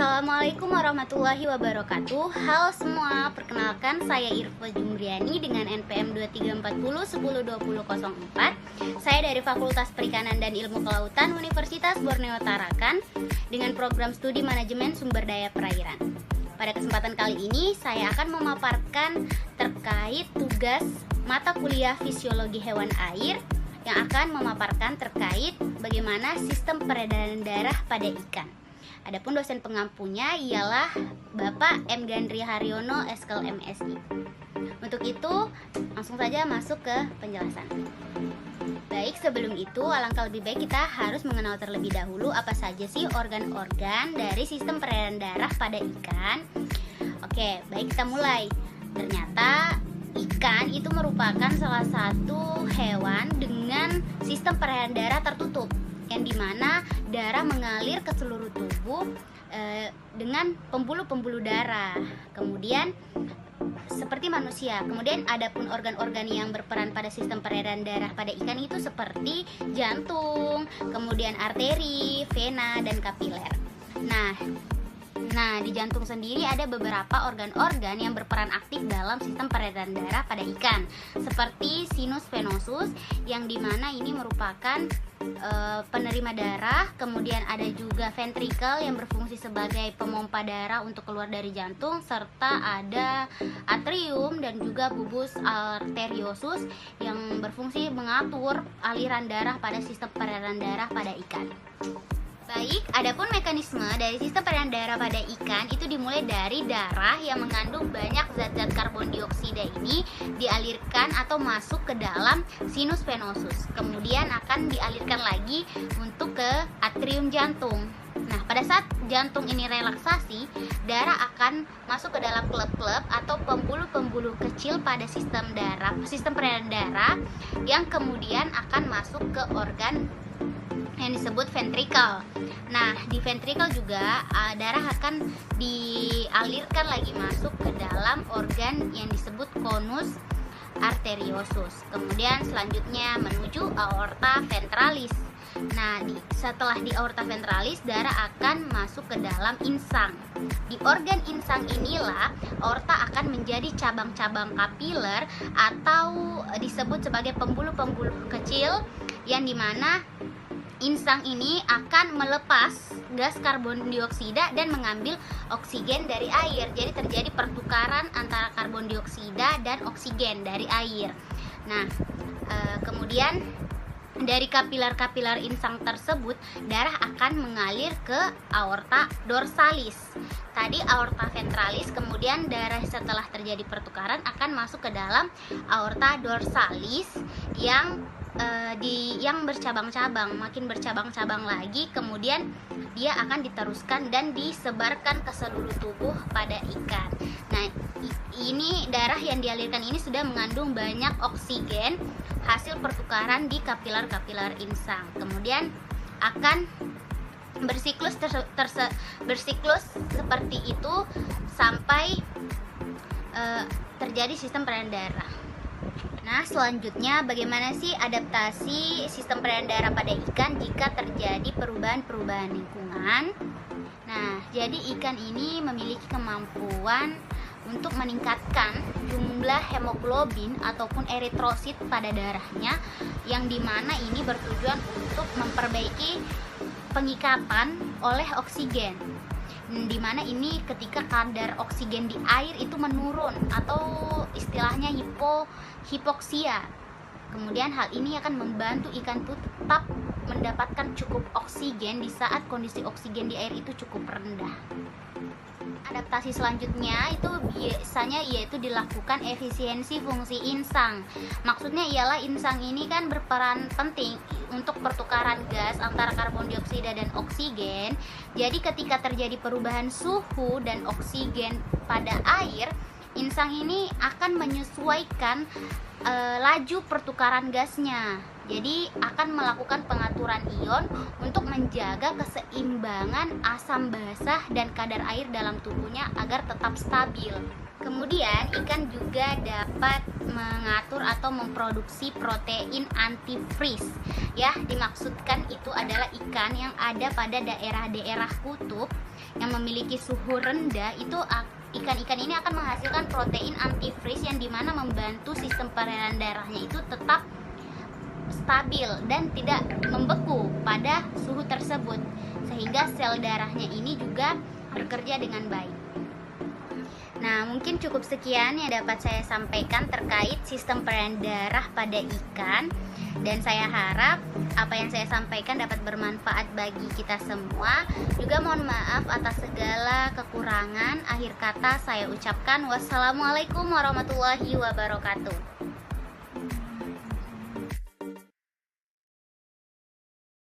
Assalamualaikum warahmatullahi wabarakatuh. Halo semua, perkenalkan saya Irfa Jumriani dengan NPM 2340102004. Saya dari Fakultas Perikanan dan Ilmu Kelautan Universitas Borneo Tarakan dengan program studi manajemen sumber daya perairan. Pada kesempatan kali ini saya akan memaparkan terkait tugas mata kuliah fisiologi hewan air yang akan memaparkan terkait bagaimana sistem peredaran darah pada ikan. Adapun dosen pengampunya ialah Bapak M. Gandri Haryono, Eskel MSI. Untuk itu, langsung saja masuk ke penjelasan. Baik, sebelum itu alangkah lebih baik kita harus mengenal terlebih dahulu apa saja sih organ-organ dari sistem peredaran darah pada ikan. Oke, baik, kita mulai. Ternyata ikan itu merupakan salah satu hewan dengan sistem peredaran darah tertutup, yang dimana darah mengalir ke seluruh tubuh dengan pembuluh-pembuluh darah. Kemudian seperti manusia. Kemudian adapun organ-organ yang berperan pada sistem peredaran darah pada ikan itu seperti jantung, kemudian arteri, vena, dan kapiler. Nah, di jantung sendiri ada beberapa organ-organ yang berperan aktif dalam sistem peredaran darah pada ikan, seperti sinus venosus, yang dimana ini merupakan penerima darah. Kemudian ada juga ventricle yang berfungsi sebagai pemompa darah untuk keluar dari jantung, serta ada atrium dan juga bulbus arteriosus yang berfungsi mengatur aliran darah pada sistem peredaran darah pada ikan. Baik, adapun mekanisme dari sistem peredaran darah pada ikan itu dimulai dari darah yang mengandung banyak zat-zat karbon dioksida ini dialirkan atau masuk ke dalam sinus venosus. Kemudian akan dialirkan lagi untuk ke atrium jantung. Nah, pada saat jantung ini relaksasi, darah akan masuk ke dalam klep-klep atau pembuluh-pembuluh kecil pada sistem peredaran darah yang kemudian akan masuk ke organ yang disebut ventricle. Nah, di ventricle juga darah akan dialirkan lagi masuk ke dalam organ yang disebut conus arteriosus. Kemudian selanjutnya menuju aorta ventralis. Nah, setelah di aorta ventralis, darah akan masuk ke dalam insang. Di organ insang inilah aorta akan menjadi cabang-cabang kapiler atau disebut sebagai pembuluh-pembuluh kecil, yang dimana insang ini akan melepas gas karbon dioksida dan mengambil oksigen dari air. Jadi terjadi pertukaran antara karbon dioksida dan oksigen dari air. Nah, kemudian dari kapiler-kapiler insang tersebut, darah akan mengalir ke aorta dorsalis. Tadi aorta ventralis, kemudian darah setelah terjadi pertukaran akan masuk ke dalam aorta dorsalis yang bercabang-cabang, makin bercabang-cabang lagi, kemudian dia akan diteruskan dan disebarkan ke seluruh tubuh pada ikan. Nah, ini darah yang dialirkan ini sudah mengandung banyak oksigen hasil pertukaran di kapiler-kapiler insang. Kemudian akan bersiklus seperti itu sampai terjadi sistem peredaran darah. Nah, selanjutnya bagaimana sih adaptasi sistem peredaran darah pada ikan jika terjadi perubahan-perubahan lingkungan? Nah, jadi ikan ini memiliki kemampuan untuk meningkatkan jumlah hemoglobin ataupun eritrosit pada darahnya, yang dimana ini bertujuan untuk memperbaiki pengikatan oleh oksigen, dimana ini ketika kadar oksigen di air itu menurun atau istilahnya hipoksia. Kemudian hal ini akan membantu ikan itu tetap mendapatkan cukup oksigen di saat kondisi oksigen di air itu cukup rendah. Adaptasi selanjutnya itu biasanya yaitu dilakukan efisiensi fungsi insang. Maksudnya ialah insang ini kan berperan penting untuk pertukaran gas antara karbon dioksida dan oksigen. Jadi ketika terjadi perubahan suhu dan oksigen pada air, insang ini akan menyesuaikan laju pertukaran gasnya. Jadi akan melakukan pengaturan ion untuk menjaga keseimbangan asam basah dan kadar air dalam tubuhnya agar tetap stabil. Kemudian ikan juga dapat mengatur atau memproduksi protein antifreeze. Ya, dimaksudkan itu adalah ikan yang ada pada daerah-daerah kutub yang memiliki suhu rendah. Itu ikan-ikan ini akan menghasilkan protein antifreeze yang dimana membantu sistem peredaran darahnya itu tetap stabil dan tidak membeku pada suhu tersebut, sehingga sel darahnya ini juga bekerja dengan baik. Nah, mungkin cukup sekian yang dapat saya sampaikan terkait sistem peredaran darah pada ikan. Dan saya harap apa yang saya sampaikan dapat bermanfaat bagi kita semua. Juga mohon maaf atas segala kekurangan. Akhir kata saya ucapkan wassalamualaikum warahmatullahi wabarakatuh.